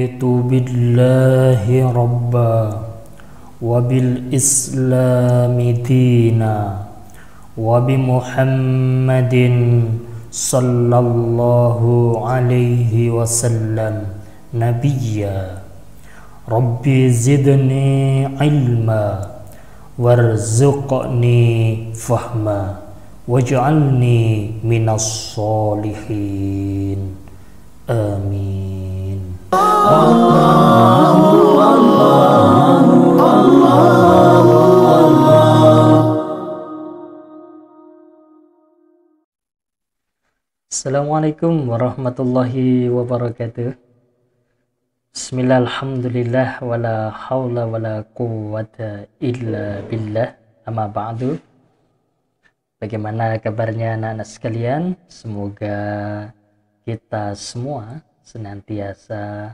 رضيت بالله ربا وبالإسلام دينا وبمحمد صلى الله عليه وسلم نبيا ربي زدني علما وارزقني فهما واجعلني من الصالحين آمين. Assalamualaikum warahmatullahi wabarakatuh. Bismillah, alhamdulillah, wala hawla wala quwwata illa billah, amma ba'du. Bagaimana kabarnya anak-anak sekalian? Semoga kita semua senantiasa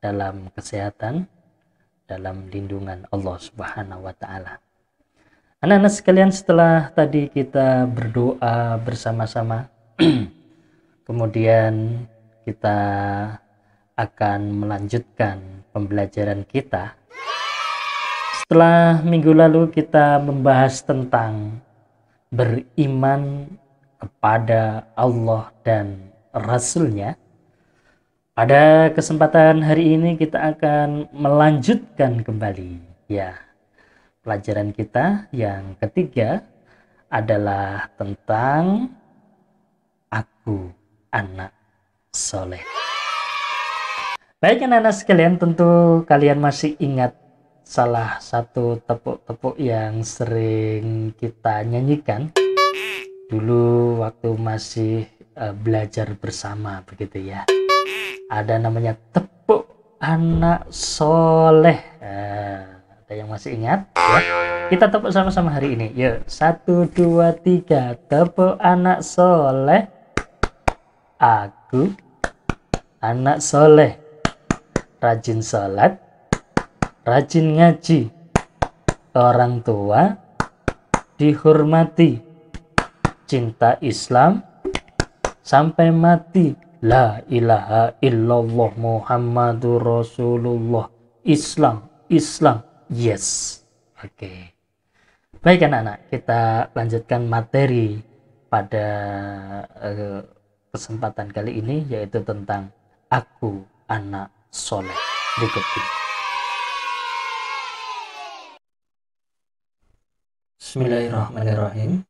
dalam kesehatan, dalam lindungan Allah Subhanahu wa Ta'ala. Anak-anak sekalian, setelah tadi kita berdoa bersama-sama, kemudian kita akan melanjutkan pembelajaran kita. Setelah minggu lalu kita membahas tentang beriman kepada Allah dan Rasul-Nya. Pada kesempatan hari ini kita akan melanjutkan kembali ya. Pelajaran kita yang ketiga adalah tentang aku anak soleh. Baik anak-anak sekalian, tentu kalian masih ingat salah satu tepuk-tepuk yang sering kita nyanyikan dulu waktu masih belajar bersama begitu ya. Ada namanya tepuk anak soleh. Ada yang masih ingat ya? Kita tepuk sama-sama hari ini. Yuk, 1, 2, 3. Tepuk anak soleh. Aku anak soleh, rajin sholat, rajin ngaji, orang tua dihormati, cinta Islam sampai mati, la ilaha illallah Muhammadur Rasulullah, Islam, yes. Oke. Baik anak-anak, kita lanjutkan materi pada kesempatan kali ini, yaitu tentang aku anak soleh. Berikut ini. Bismillahirrahmanirrahim.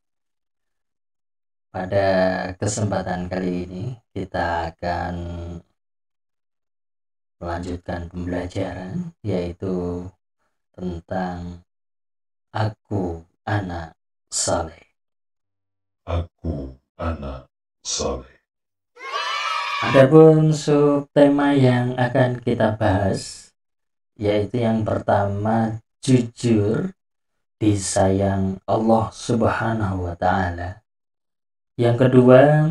Pada kesempatan kali ini kita akan melanjutkan pembelajaran, yaitu tentang aku anak saleh. Aku anak saleh. Adapun subtema yang akan kita bahas, yaitu yang pertama, jujur disayang Allah Subhanahu wa Ta'ala. Yang kedua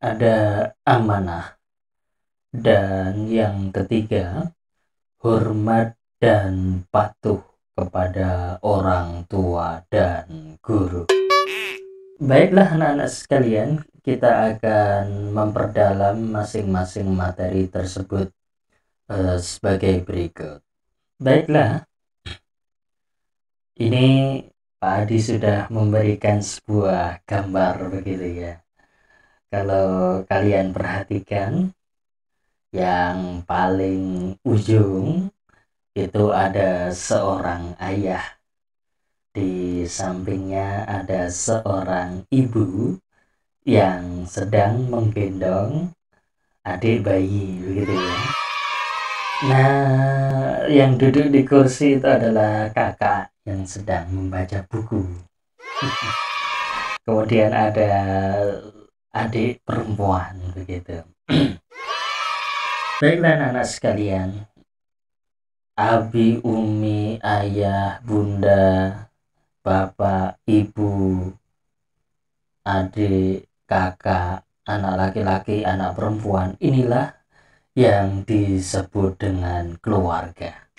ada amanah, dan yang ketiga hormat dan patuh kepada orang tua dan guru. Baiklah anak-anak sekalian, kita akan memperdalam masing-masing materi tersebut sebagai berikut. Baiklah, ini Pak Adi sudah memberikan sebuah gambar begitu ya. Kalau kalian perhatikan, yang paling ujung itu ada seorang ayah. Di sampingnya ada seorang ibu yang sedang menggendong adik bayi begitu ya. Nah, yang duduk di kursi itu adalah kakak yang sedang membaca buku. Kemudian ada adik perempuan begitu. Baiklah anak-anak sekalian, abi, umi, ayah, bunda, bapak, ibu, adik, kakak, anak laki-laki, anak perempuan, inilah yang disebut dengan keluarga.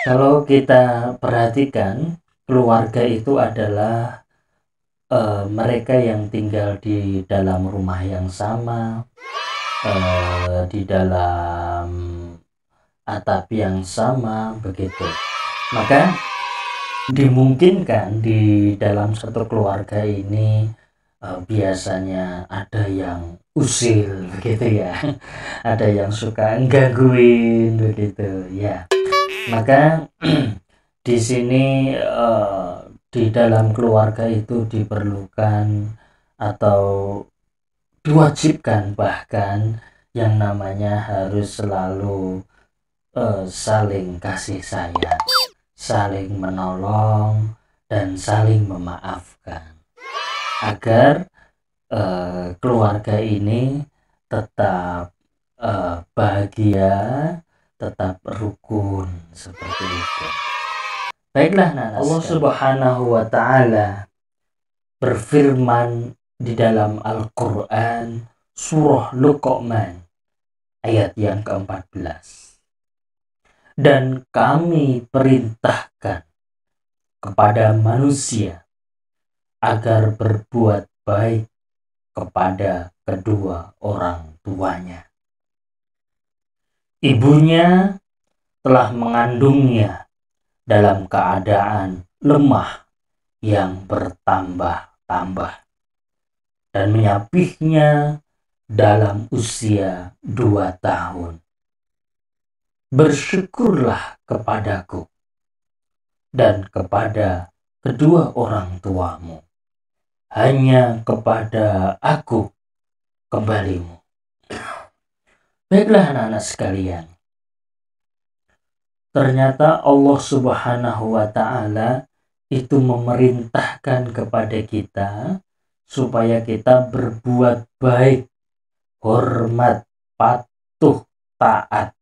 Kalau kita perhatikan, keluarga itu adalah mereka yang tinggal di dalam rumah yang sama, di dalam atap yang sama begitu. Maka dimungkinkan di dalam satu keluarga ini biasanya ada yang usil begitu ya, ada yang suka gangguin begitu ya. Maka di sini di dalam keluarga itu diperlukan atau diwajibkan bahkan yang namanya harus selalu saling kasih sayang, saling menolong, dan saling memaafkan agar keluarga ini tetap bahagia, tetap rukun seperti itu. Baiklah, Allah Subhanahu wa Ta'ala berfirman di dalam Al-Quran surah Luqman ayat yang ke-14. Dan kami perintahkan kepada manusia agar berbuat baik kepada kedua orang tuanya. Ibunya telah mengandungnya dalam keadaan lemah yang bertambah-tambah dan menyapihnya dalam usia 2 tahun. Bersyukurlah kepadaku dan kepada kedua orang tuamu. Hanya kepada aku kembalimu. Baiklah anak-anak sekalian. Ternyata Allah Subhanahu wa Ta'ala itu memerintahkan kepada kita supaya kita berbuat baik, hormat, patuh, taat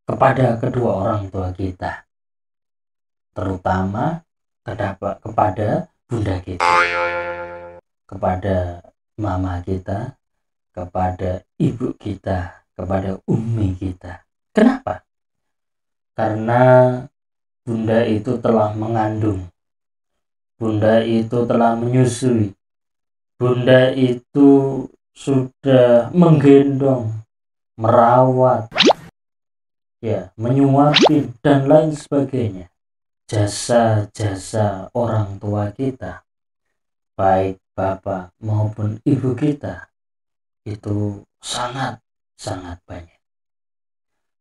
kepada kedua orang tua kita, terutama kepada bunda kita, kepada mama kita, kepada ibu kita, kepada ummi kita. Kenapa? Karena bunda itu telah mengandung, bunda itu telah menyusui, bunda itu sudah menggendong, merawat, ya, menyuapin dan lain sebagainya. Jasa-jasa orang tua kita, baik bapak maupun ibu kita, itu sangat banyak.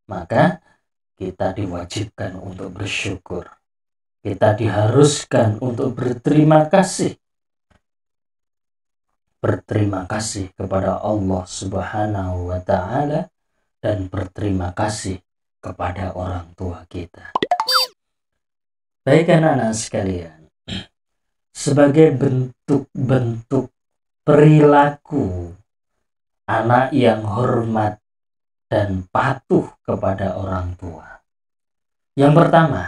Maka kita diwajibkan untuk bersyukur. Kita diharuskan untuk berterima kasih. Berterima kasih kepada Allah Subhanahu wa Ta'ala dan berterima kasih kepada orang tua kita. Baik anak-anak sekalian, sebagai bentuk-bentuk perilaku anak yang hormat dan patuh kepada orang tua. Yang pertama,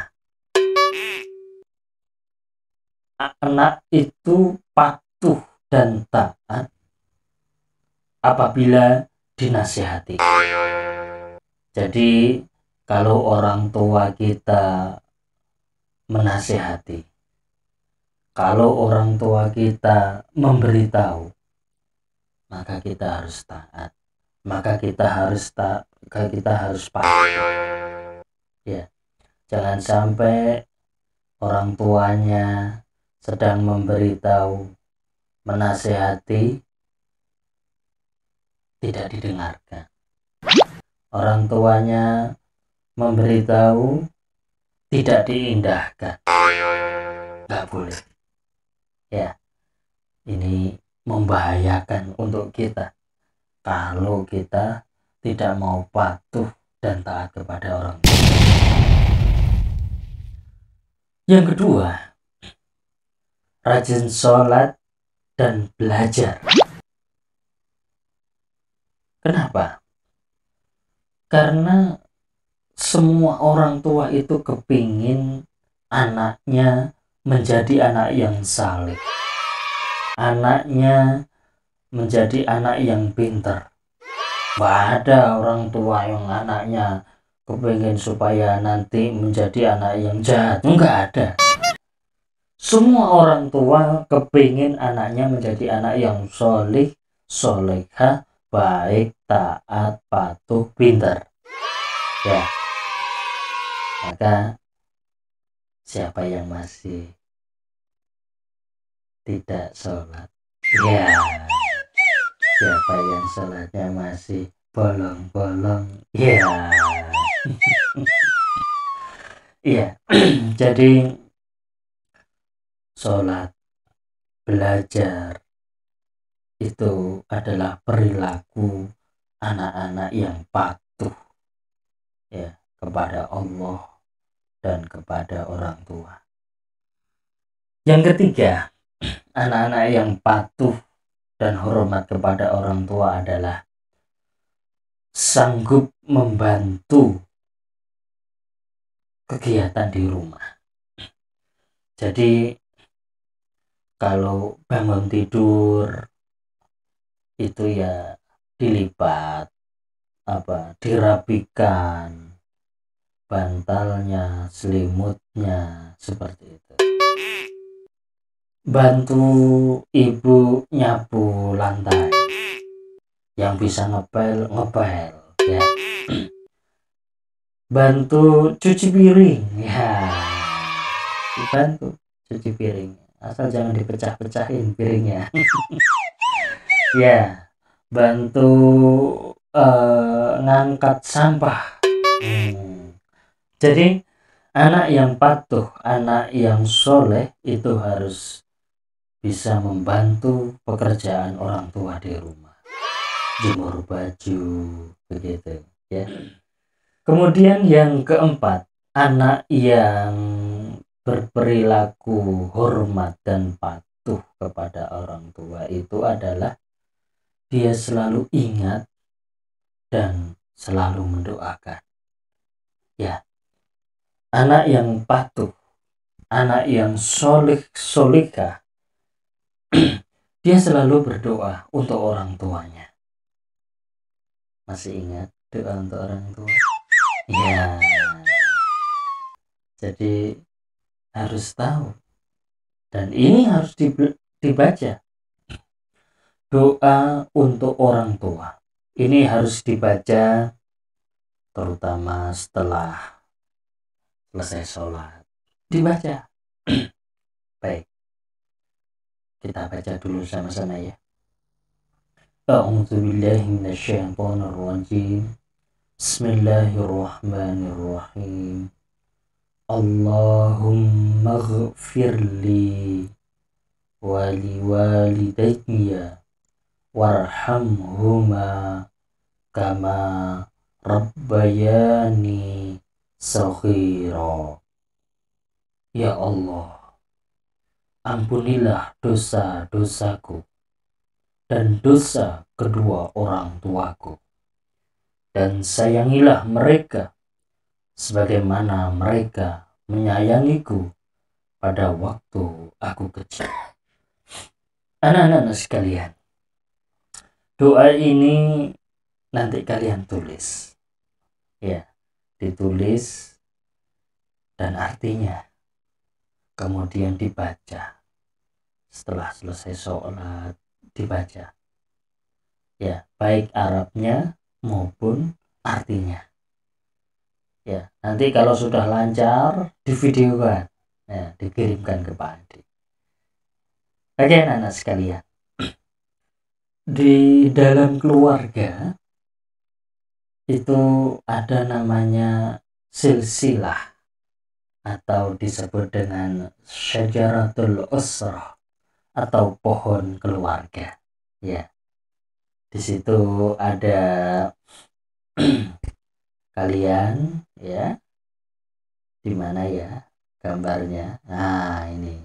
anak itu patuh dan taat apabila dinasihati. Jadi, kalau orang tua kita menasihati, kalau orang tua kita memberitahu, maka kita harus taat, maka kita harus patuh. Ya, jangan sampai orang tuanya sedang memberitahu, menasihati, tidak didengarkan. Orang tuanya memberitahu, tidak diindahkan. Nggak boleh. Ya, ini membahayakan untuk kita kalau kita tidak mau patuh dan taat kepada orang tua. Yang kedua, rajin sholat dan belajar. Kenapa? Karena semua orang tua itu kepingin anaknya menjadi anak yang saleh, anaknya menjadi anak yang pintar. Gak ada orang tua yang anaknya kepingin supaya nanti menjadi anak yang jahat. Enggak ada. Semua orang tua kepingin anaknya menjadi anak yang soleh, soleha, baik, taat, patuh, pintar. Ya, Maka siapa yang masih tidak sholat, ya siapa yang sholatnya masih bolong-bolong, ya iya. Jadi sholat, belajar itu adalah perilaku anak-anak yang patuh ya kepada Allah dan kepada orang tua. Yang ketiga, anak-anak yang patuh dan hormat kepada orang tua adalah sanggup membantu kegiatan di rumah. Jadi kalau bangun tidur itu ya dilipat, dirapikan bantalnya, selimutnya, seperti itu. Bantu ibu nyapu lantai, yang bisa ngepel ya. Bantu cuci piring, ya dibantu cuci piring, asal jangan dipecah-pecahin piringnya. Ya, bantu ngangkat sampah. Jadi anak yang patuh, anak yang soleh itu harus bisa membantu pekerjaan orang tua di rumah, jemur baju, begitu ya. Kemudian yang keempat, anak yang berperilaku hormat dan patuh kepada orang tua itu adalah dia selalu ingat dan selalu mendoakan. Ya, anak yang patuh, anak yang solihah, dia selalu berdoa untuk orang tuanya. Masih ingat doa untuk orang tua? Ya, jadi harus tahu, dan ini harus dibaca. Doa untuk orang tua ini harus dibaca terutama setelah selesai sholat, dibaca. Baik, kita baca dulu sama-sama ya. A'udzubillahi minasyaitonirrajim. Bismillahirrahmanirrahim. Allahumma ghfirli wali walidayya warhamhuma kama rabbayani shaghira. Ya Allah, ampunilah dosa-dosaku dan dosa kedua orang tuaku, dan sayangilah mereka sebagaimana mereka menyayangiku pada waktu aku kecil. Anak-anak sekalian, doa ini nanti kalian tulis ya, ditulis dan artinya kemudian dibaca setelah selesai sholat, dibaca ya, baik Arabnya maupun artinya ya. Nanti kalau sudah lancar divideokan ya, dikirimkan ke Pak Adi. Oke anak-anak sekalian, di dalam keluarga itu ada namanya silsilah atau disebut dengan syajaratul usrah atau pohon keluarga ya. Di situ ada kalian ya, di mana ya gambarnya? Nah ini,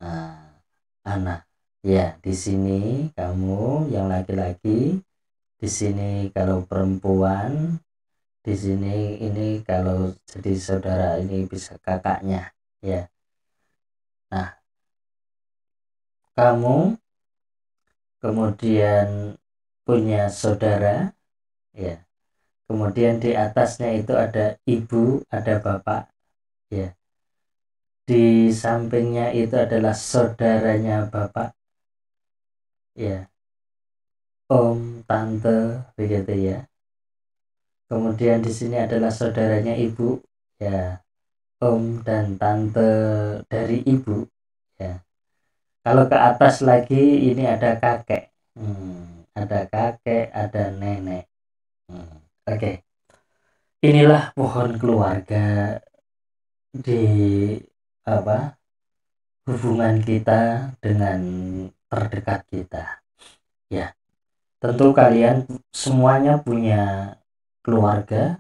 nah anak ya, di sini kamu yang laki-laki, di sini kalau perempuan, di sini ini kalau jadi saudara ini bisa kakaknya ya. Nah kamu kemudian punya saudara ya, kemudian di atasnya itu ada ibu, ada bapak ya, di sampingnya itu adalah saudaranya bapak ya, om, tante, begitu ya. kemudian di sini adalah saudaranya ibu, ya, om dan tante dari ibu, ya. Kalau ke atas lagi ini ada kakek, ada kakek, ada nenek. Oke. Inilah pohon keluarga di hubungan kita dengan terdekat kita. Ya, tentu kalian semuanya punya keluarga,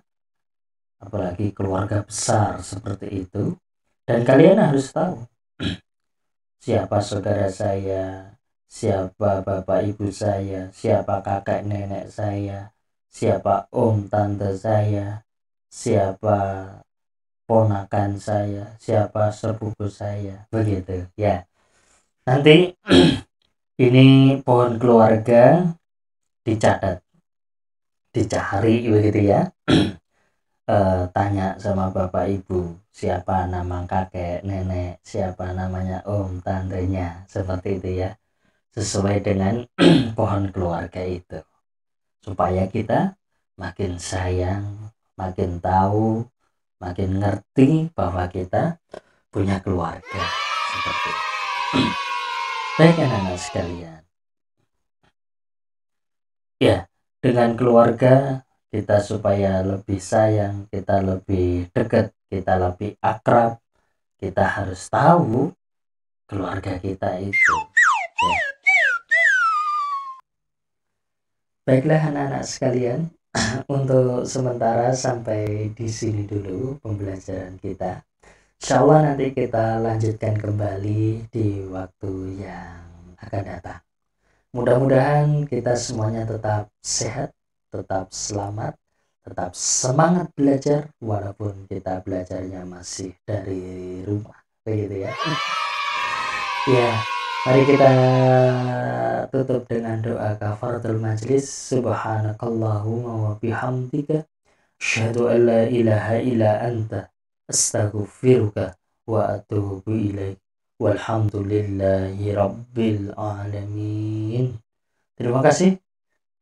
apalagi keluarga besar seperti itu, dan kalian harus tahu siapa saudara saya, siapa bapak ibu saya, siapa kakek nenek saya, siapa om tante saya, siapa ponakan saya, siapa sepupu saya, begitu ya. Nanti ini pohon keluarga dicatat, dicari begitu ya. Tanya sama bapak ibu siapa nama kakek nenek, siapa namanya om tantenya, seperti itu ya, sesuai dengan pohon keluarga itu, supaya kita makin sayang, makin tahu, makin ngerti bahwa kita punya keluarga seperti itu. Baik anak-anak sekalian, ya, dengan keluarga kita supaya lebih sayang, kita lebih dekat, kita lebih akrab, kita harus tahu keluarga kita itu, ya. Baiklah anak-anak sekalian, untuk sementara sampai di sini dulu pembelajaran kita. Insya Allah nanti kita lanjutkan kembali di waktu yang akan datang. Mudah-mudahan kita semuanya tetap sehat, tetap selamat, tetap semangat belajar walaupun kita belajarnya masih dari rumah, begitu ya. Ya, mari kita tutup dengan doa kafaratul majlis. Subhanakallahumma wa bihamdika asyhadu an la ilaha illa anta astaghfiruka wa atubu ilaik. Walhamdulillahi rabbil alamin. Terima kasih.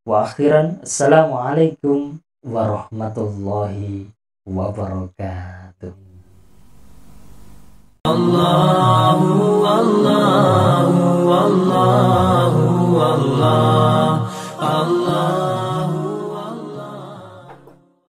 Wa akhiran, assalamualaikum warahmatullahi wabarakatuh. Allahu Allahu Allahu Allah Allah